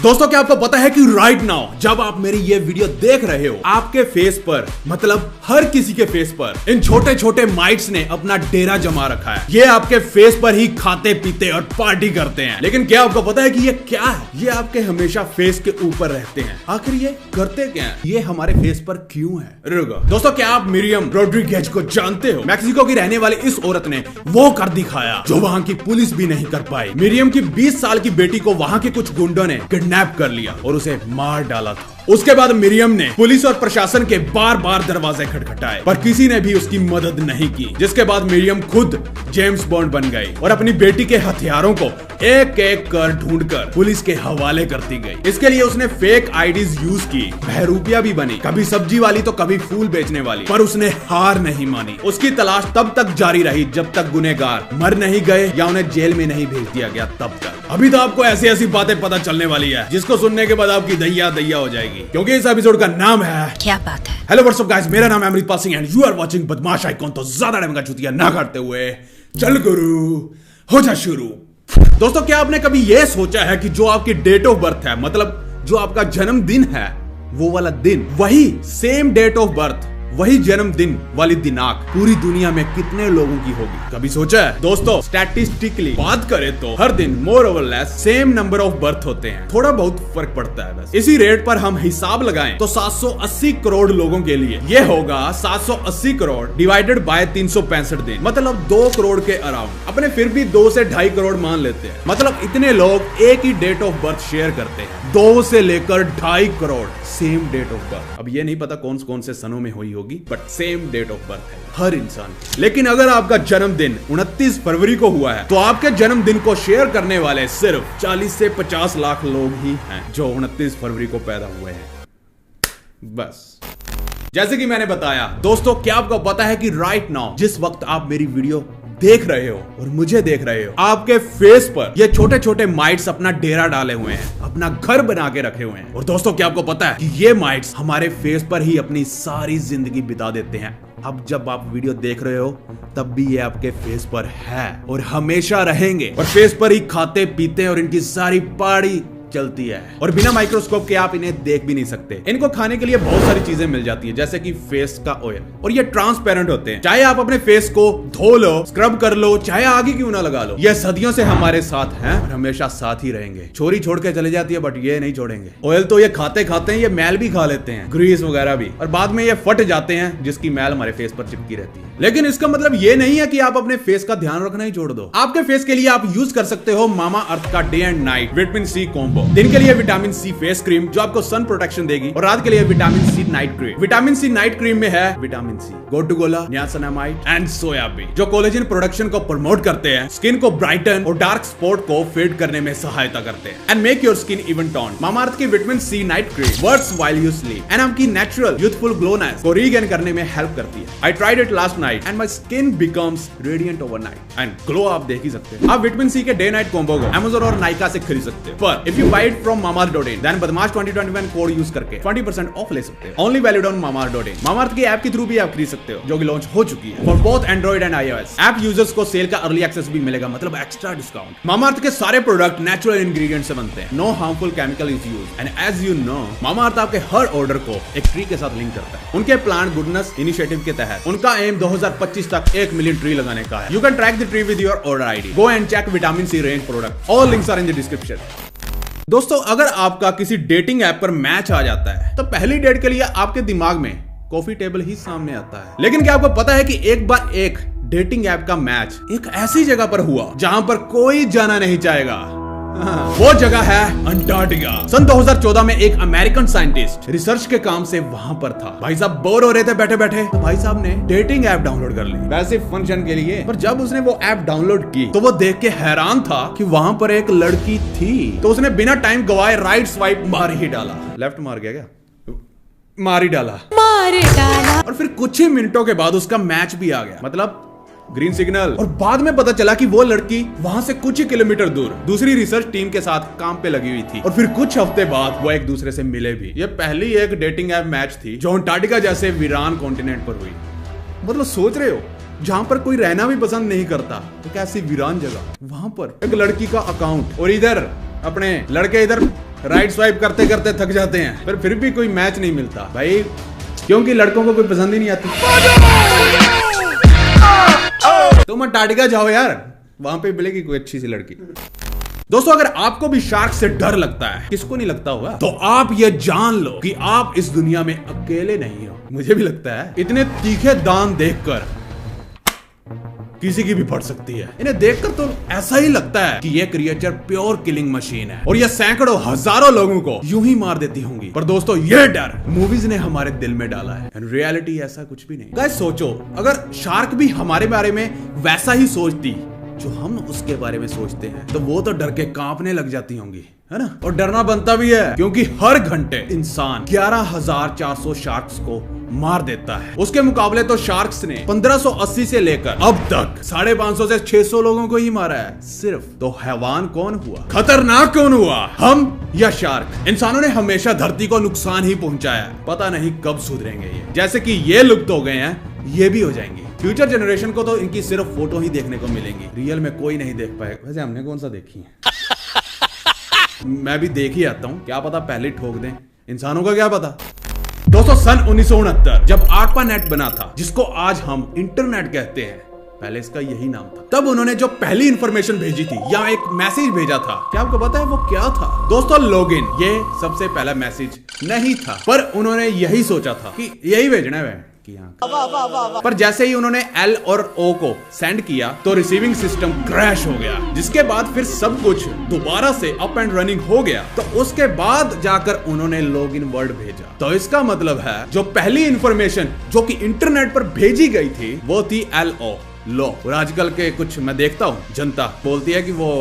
दोस्तों क्या आपको पता है कि राइट नाउ जब आप मेरी ये वीडियो देख रहे हो, आपके फेस पर, मतलब हर किसी के फेस पर इन छोटे छोटे माइट्स ने अपना डेरा जमा रखा है। ये आपके फेस पर ही खाते पीते और पार्टी करते हैं। लेकिन क्या आपको पता है कि ये क्या है? ये आपके हमेशा फेस के ऊपर रहते हैं। आखिर ये करते क्या है? ये हमारे फेस पर क्यों है? रुको दोस्तों, क्या आप मिरियम रोड्रिगेज को जानते हो? मैक्सिको की रहने वाली इस औरत ने वो कर दिखाया जो वहाँ की पुलिस भी नहीं कर पाई। मिरियम की 20 साल की बेटी को वहाँ के कुछ गुंडों ने किडनैप कर लिया और उसे मार डाला था। उसके बाद मिरियम ने पुलिस और प्रशासन के बार बार दरवाजे खटखटाए, पर किसी ने भी उसकी मदद नहीं की। जिसके बाद मिरियम खुद जेम्स बॉन्ड बन गई और अपनी बेटी के हथियारों को एक एक कर ढूंढकर पुलिस के हवाले करती गई। इसके लिए उसने फेक आईडीज यूज की, बहरूपिया भी बनी, कभी सब्जी वाली तो कभी फूल बेचने वाली, पर उसने हार नहीं मानी। उसकी तलाश तब तक जारी रही जब तक गुनहगार मर नहीं गए या उन्हें जेल में नहीं भेज दिया गया तब तक। अभी तो आपको ऐसी ऐसी बातें पता चलने वाली है जिसको सुनने के बाद आपकी दैया दैया हो जाएगी, क्योंकि इस एपिसोड का नाम है क्या बात है। हेलो व्हाट्सअप गाइस, मेरा नाम है Amritpal Singh and you are watching Badmash Icon. तो ज्यादा टाइम का चुतिया ना करते हुए चल गुरु हो जा शुरू। दोस्तों क्या आपने कभी यह सोचा है कि जो आपकी डेट ऑफ बर्थ है, मतलब जो आपका जन्मदिन है, वो वाला दिन, वही सेम डेट ऑफ बर्थ, वही जन्मदिन वाली दिनांक पूरी दुनिया में कितने लोगों की होगी? कभी सोचा है? दोस्तों स्टैटिस्टिकली बात करें तो हर दिन more over less same number of birth होते हैं। थोड़ा बहुत फर्क पड़ता है बस। इसी रेट पर हम हिसाब लगाएं तो 780 करोड़ लोगों के लिए ये होगा 780 करोड़ डिवाइडेड बाय 365 दिन, मतलब 2 करोड़ के अराउंड। अपने फिर भी 2 से 2.5 करोड़ मान लेते हैं, मतलब इतने लोग एक ही डेट ऑफ बर्थ शेयर करते हैं। 2 से लेकर 2.5 crore same date of birth. अब ये नहीं पता कौन कौन से सनों में हुई होगी, but same date of birth है हर इंसान की। लेकिन अगर आपका जन्मदिन 29 फरवरी को हुआ है तो आपके जन्मदिन को शेयर करने वाले सिर्फ 40 से 50 लाख लोग ही हैं जो 29 फरवरी को पैदा हुए हैं। बस जैसे कि मैंने बताया दोस्तों, क्या आपको पता है कि राइट नाउ जिस वक्त आप मेरी वीडियो देख रहे हो और मुझे देख रहे हो, आपके फेस पर ये छोटे छोटे माइट्स अपना डेरा डाले हुए हैं, अपना घर बना के रखे हुए हैं। और दोस्तों क्या आपको पता है कि ये माइट्स हमारे फेस पर ही अपनी सारी जिंदगी बिता देते हैं। अब जब आप वीडियो देख रहे हो तब भी ये आपके फेस पर है और हमेशा रहेंगे, और फेस पर ही खाते पीते और इनकी सारी पार्टी चलती है। और बिना माइक्रोस्कोप के आप इन्हें देख भी नहीं सकते। इनको खाने के लिए बहुत सारी चीजें मिल जाती है, जैसे कि फेस का ऑयल, और ये ट्रांसपेरेंट होते हैं। चाहे आप अपने फेस को धो लो, स्क्रब कर लो, चाहे आगे क्यों ना लगा लो, ये सदियों से हमारे साथ हैं और हमेशा साथ ही रहेंगे। छोरी छोड़ के चले जाती है बट ये नहीं छोड़ेंगे। ऑयल तो ये खाते खाते हैं, ये मैल भी खा लेते हैं, ग्रीस वगैरह भी, और बाद में ये फट जाते हैं जिसकी मैल हमारे फेस पर चिपकी रहती है। लेकिन इसका मतलब ये नहीं है कि आप अपने फेस का ध्यान रखना ही छोड़ दो। आपके फेस के लिए आप यूज कर सकते हो मामा अर्थ का day and night vitamin C combo. दिन के लिए विटामिन सी फेस क्रीम जो आपको सन प्रोटेक्शन देगी, और रात के लिए vitamin C night cream. Vitamin C night cream में है vitamin C, gotu kola, niacinamide and soybean, जो कोलेजन प्रोडक्शन को प्रमोट करते हैं, स्किन को ब्राइटन और डार्क स्पॉट को फेड करने में सहायता करते हैं and make your skin even tone. Mamaearth की vitamin C night cream works while you sleep and आपकी नेचुरल यूथफुल ग्लोनेस को रीगेन करने में हेल्प करती है। I tried it last night and my skin becomes radiant overnight and glow आप देख ही सकते हैं। आप विटामिन सी के डे नाइट कॉम्बो को Amazon और नाइका से खरीद सकते हैं, पर if you bye it from mamaearth.in then बदमाश 2021 कोड यूज करके 20% ऑफ ले सकते हैं। Only valid on mamaearth.in। Mamaearth की ऐप के थ्रू भी आप खरीद सकते हो, जो कि लॉन्च हो चुकी है for both Android and iOS। App users को सेल का अर्ली एक्सेस भी मिलेगा, मतलब एक्स्ट्रा डिस्काउंट। मामाअर्थ के सारे प्रोडक्ट नेचुरल इंग्रेडिएंट से बनते हैं, no harmful chemical is used and as you know Mamaearth आपके हर ऑर्डर को एक ट्री के साथ लिंक करता है। उनके प्लांट गुडनेस इनिशिएटिव के तहत उनका एम 2025 तक 1 मिलियन ट्री लगाने का है। You can track the tree with your order ID. Go and check vitamin C range product, all links are in the description. दोस्तों अगर आपका किसी डेटिंग ऐप पर मैच आ जाता है तो पहली डेट के लिए आपके दिमाग में कॉफी टेबल ही सामने आता है। लेकिन क्या आपको पता है कि एक बार एक डेटिंग ऐप का मैच एक ऐसी जगह पर हुआ जहां पर कोई जाना नहीं चाहेगा? वो जगह है अंटार्कटिका। सन 2014 में एक अमेरिकन साइंटिस्ट रिसर्च के काम से वहां पर था। भाई साहब बोर हो रहे थे बैठे बैठे, तो भाई साहब ने डेटिंग ऐप डाउनलोड कर ली वैसे फंक्शन के लिए। पर जब उसने वो ऐप डाउनलोड की तो वो देख के हैरान था कि वहां पर एक लड़की थी। तो उसने बिना टाइम गवाए राइट स्वाइप मार ही डाला। लेफ्ट मार गया क्या? मार ही डाला। और फिर कुछ ही मिनटों के बाद उसका मैच भी आ गया, मतलब ग्रीन सिग्नल। और बाद में पता चला कि वो लड़की वहां से कुछ ही किलोमीटर दूर दूसरी रिसर्च टीम के साथ काम पे लगी हुई थी, और फिर कुछ हफ्ते बाद वो एक दूसरे से मिले भी। ये पहली एक डेटिंग ऐप मैच थी जो अंटार्कटिका जैसे वीरान कॉन्टिनेंट पर हुई। मतलब सोच रहे हो, जहां पर कोई रहना भी पसंद नहीं करता, तो कैसी वीरान जगह, वहां पर एक लड़की का अकाउंट और इधर अपने लड़के इधर राइट स्वाइप करते करते थक जाते हैं, पर फिर भी कोई मैच नहीं मिलता भाई, क्योंकि लड़कों को कोई पसंद ही नहीं आती। तुम अंटार्कटिका जाओ यार, वहां पे मिलेगी कोई अच्छी सी लड़की। दोस्तों अगर आपको भी शार्क से डर लगता है, किसको नहीं लगता होगा, तो आप ये जान लो कि आप इस दुनिया में अकेले नहीं हो। मुझे भी लगता है इतने तीखे दांत देखकर किसी की भी फट सकती है। इन्हें देखकर तो ऐसा ही लगता है कि ये क्रिएचर प्योर किलिंग मशीन है और ये सैकड़ों हजारों लोगों को यूं ही मार देती होंगी। पर दोस्तों ये डर मूवीज ने हमारे दिल में डाला है, एंड रियलिटी ऐसा कुछ भी नहीं। गाइस सोचो, अगर शार्क भी हमारे बारे में वैसा ही सोचती जो हम उसके बारे में सोचते हैं, तो वो तो डर के कांपने लग जाती होंगी, है ना। और डरना बनता भी है, क्योंकि हर घंटे इंसान 11,400 शार्क्स को मार देता है। उसके मुकाबले तो शार्क्स ने 1580 से लेकर अब तक 550 से 600 लोगों को ही मारा है सिर्फ। तो हैवान कौन हुआ, खतरनाक कौन हुआ, हम या शार्क? इंसानों ने हमेशा धरती को नुकसान ही पहुंचाया, पता नहीं कब सुधरेंगे ये। जैसे कि ये लुप्त हो गए हैं, ये भी हो जाएंगे। फ्यूचर जनरेशन को तो इनकी सिर्फ फोटो ही देखने को मिलेंगी, रियल में कोई नहीं देख पाएगा। वैसे हमने कौन सा देखी है? मैं भी देख ही आता हूँ, क्या पता पहले ठोक दें, इंसानों का क्या पता। दोस्तों सन 1969 जब ARPANET बना था, जिसको आज हम इंटरनेट कहते हैं, पहले इसका यही नाम था, तब उन्होंने जो पहली इंफॉर्मेशन भेजी थी या एक मैसेज भेजा था, क्या आपको पता है वो क्या था? दोस्तों लॉगिन, ये सबसे पहला मैसेज नहीं था, पर उन्होंने यही सोचा था कि यही भेजना है पर जैसे ही उन्होंने L और O को सेंड किया तो रिसीविंग सिस्टम क्रैश हो गया, जिसके बाद फिर सब कुछ दोबारा से अप एंड रनिंग हो गया। तो उसके बाद जाकर उन्होंने लॉगिन वर्ड भेजा। तो इसका मतलब है जो पहली इंफॉर्मेशन जो कि इंटरनेट पर भेजी गई थी वो थी LO, लो। और आजकल के कुछ मैं देखता हूँ, जनता बोलती है कि वो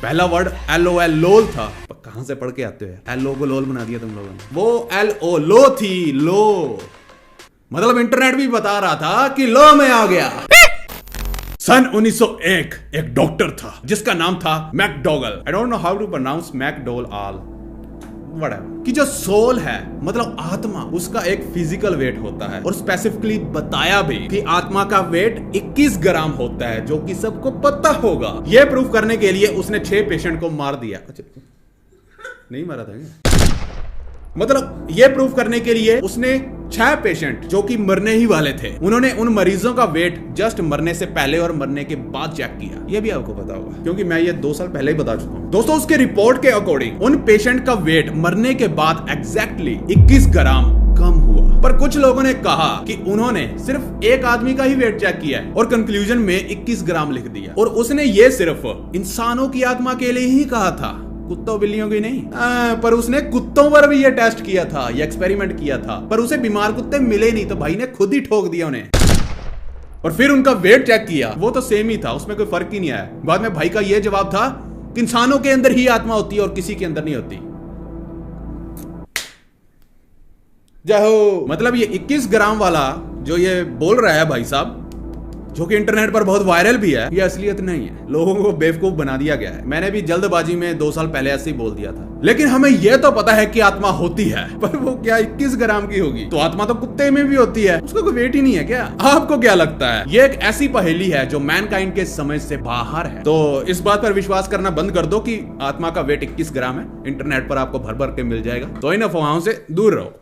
पहला वर्ड LOL लोल था। कहां से पढ़ के आते हो? LO को लोल बना दिया तुम लोगों ने। वो LO लो थी, लो मतलब इंटरनेट भी बता रहा था कि लो में आ गया। सन 1901 एक डॉक्टर था जिसका नाम था McDougall. I don't know how to pronounce McDougall, whatever. कि जो सोल है मतलब आत्मा, उसका एक फिजिकल वेट होता है और स्पेसिफिकली बताया भी कि आत्मा का वेट 21 ग्राम होता है, जो कि सबको पता होगा। यह प्रूफ करने के लिए उसने 6 पेशेंट को मार दिया। अच्छा नहीं मारा था क्या? मतलब ये प्रूफ करने के लिए उसने 6 पेशेंट जो कि मरने ही वाले थे, उन्होंने उन मरीजों का वेट जस्ट मरने से पहले और मरने के बाद चेक किया। ये भी आपको पता होगा क्योंकि मैं ये 2 साल पहले ही बता चुका हूँ। दोस्तों उसके रिपोर्ट के अकॉर्डिंग उन पेशेंट का वेट मरने के बाद एग्जैक्टली 21 ग्राम कम हुआ। पर कुछ लोगों ने कहा कि उन्होंने सिर्फ एक आदमी का ही वेट चेक किया है और कंक्लूजन में 21 ग्राम लिख दिया, और उसने ये सिर्फ इंसानों की आत्मा के लिए ही कहा था, कुत्तों बिल्लियों की नहीं। पर उसने कुत्तों पर भी ये टेस्ट किया था, ये एक्सपेरिमेंट किया था, पर उसे बीमार कुत्ते मिले नहीं, तो भाई ने खुद ही ठोक दिया उन्हें। और फिर उनका वेट चेक किया, वो तो सेम ही था, उसमें कोई फर्क ही नहीं आया। बाद में भाई का ये जवाब था कि इंसानों के अंदर ही आत्मा होती है और किसी के अंदर नहीं होती। जय हो। मतलब ये 21 ग्राम वाला जो ये बोल रहा है भाई साहब, जो कि इंटरनेट पर बहुत वायरल भी है, ये असलियत नहीं है, लोगों को बेवकूफ बना दिया गया है। मैंने भी जल्दबाजी में 2 साल पहले ऐसे ही बोल दिया था। लेकिन हमें यह तो पता है कि आत्मा होती है, पर वो क्या 21 ग्राम की होगी? तो आत्मा तो कुत्ते में भी होती है, उसका कोई वेट ही नहीं है क्या? आपको क्या लगता है? ये एक ऐसी पहेली है जो मैनकाइंड के समझ से बाहर है। तो इस बात पर विश्वास करना बंद कर दो कि आत्मा का वेट 21 ग्राम है। इंटरनेट पर आपको भर भर के मिल जाएगा, तो इन अफवाहों से दूर रहो।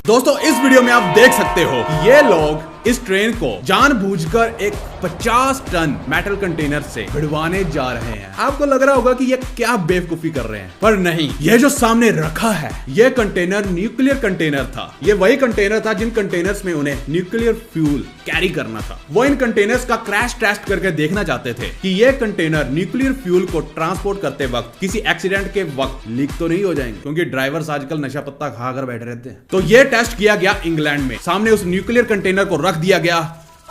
दोस्तों इस वीडियो में आप देख सकते हो ये लोग इस ट्रेन को जानबूझकर एक 50 टन मेटल कंटेनर से भिड़वाने जा रहे हैं। आपको लग रहा होगा कि ये क्या बेवकूफी कर रहे हैं, पर नहीं, ये जो सामने रखा है ये कंटेनर न्यूक्लियर कंटेनर था। ये वही कंटेनर था जिन कंटेनर्स में उन्हें न्यूक्लियर फ्यूल कैरी करना था। वो इन कंटेनर्स का क्रैश टेस्ट करके देखना चाहते थे कि ये कंटेनर न्यूक्लियर फ्यूल को ट्रांसपोर्ट करते वक्त किसी एक्सीडेंट के वक्त लीक तो नहीं हो जाएंगे, क्योंकि ड्राइवर्स आजकल नशा पत्ता खाकर बैठे रहते हैं। तो ये टेस्ट किया गया इंग्लैंड में। सामने उस न्यूक्लियर कंटेनर को रख दिया गया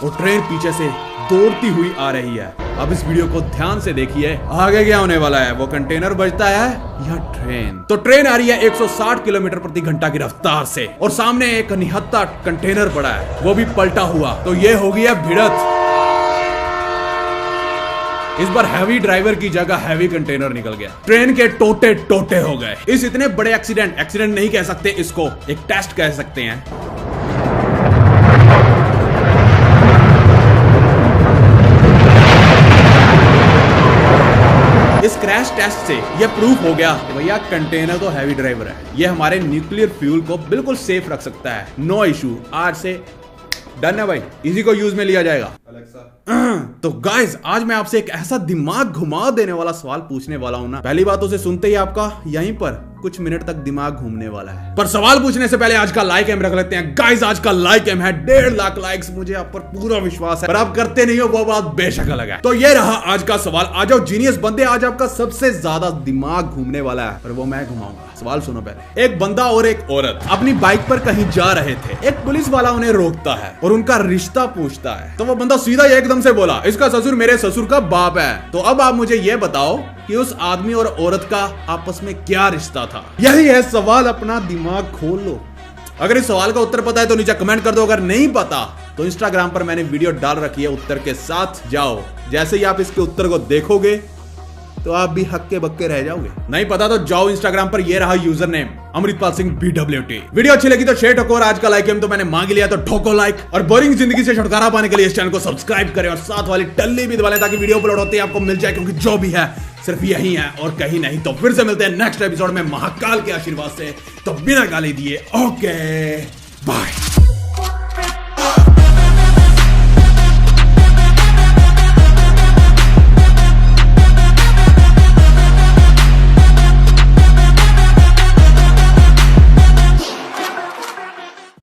और ट्रेन पीछे से दौड़ती हुई आ रही है। अब इस वीडियो को ध्यान से देखिए, आगे क्या होने वाला है। वो कंटेनर बजता है या ट्रेन? तो ट्रेन आ रही है 160 किलोमीटर प्रति घंटा की रफ्तार से, और सामने एक निहत्था कंटेनर पड़ा है, वो भी पलटा हुआ। तो ये हो गया भिड़त। इस बार हैवी ड्राइवर की जगह हैवी कंटेनर निकल गया, ट्रेन के टोटे टोटे हो गए। इस इतने बड़े एक्सीडेंट नहीं कह सकते इसको, एक टेस्ट कह सकते हैं। इस क्रैश टेस्ट से ये प्रूफ हो गया कि भैया कंटेनर तो हैवी ड्राइवर है, ये हमारे न्यूक्लियर फ्यूल को बिल्कुल सेफ रख सकता है। नो इशू, आज से डन है भाई, इसी को यूज में लिया जाएगा। तो गाइस आज मैं आपसे एक ऐसा दिमाग घुमा देने वाला सवाल पूछने वाला हूं ना, पहली बात उसे सुनते ही आपका यहीं पर कुछ मिनट तक दिमाग घूमने वाला है। पर सवाल पूछने से पहले आज का लाइक एम रख लेते हैं। गाइस आज का लाइक एम है 1.5 लाख लाइक्स, मुझे आप पर पूरा विश्वास है, पर आप करते नहीं हो वो बात बेशक अलग है। तो ये रहा आज का सवाल। आ जाओ जीनियस बंदे, आज आपका सबसे ज्यादा दिमाग घूमने वाला है, पर वो मैं घुमाऊंगा। सवाल सुनो पहले। एक बंदा और एक औरत अपनी बाइक पर कहीं जा रहे थे, एक पुलिस वाला उन्हें रोकता है और उनका रिश्ता पूछता है। तो वो बंदा सीधा एकदम से बोला, इसका ससुर मेरे ससुर का बाप है। तो अब आप मुझे ये बताओ कि उस आदमी और औरत का आपस में क्या रिश्ता था? यही है सवाल, अपना दिमाग खोल लो। अगर इस सवाल का उत्तर पता है तो नीचे कमेंट कर दो, अगर नहीं पता तो इंस्टाग्राम पर मैंने वीडियो डाल रखी है उत्तर के साथ, जाओ। जैसे ही आप इसके उत्तर को देखोगे तो आप भी हक्के बक्के रह जाओगे। नहीं पता तो जाओ इंस्टाग्राम पर, ये रहा user name Amritpal Singh BWT। Video अच्छी लगी तो शेयर ठोको, और आज का लाइक तो मैंने मांग लिया तो ठोको लाइक, और बोरिंग जिंदगी से छुटकारा पाने के लिए इस चैनल को सब्सक्राइब करें और साथ वाली टल्ली भी दबा लें ताकि वीडियो अपलोड होते ही आपको मिल जाए, क्योंकि जो भी है सिर्फ यही है और कहीं नहीं। तो फिर से मिलते हैं नेक्स्ट एपिसोड में महाकाल के आशीर्वाद से, तो बिना गाली दिए ओके बाय।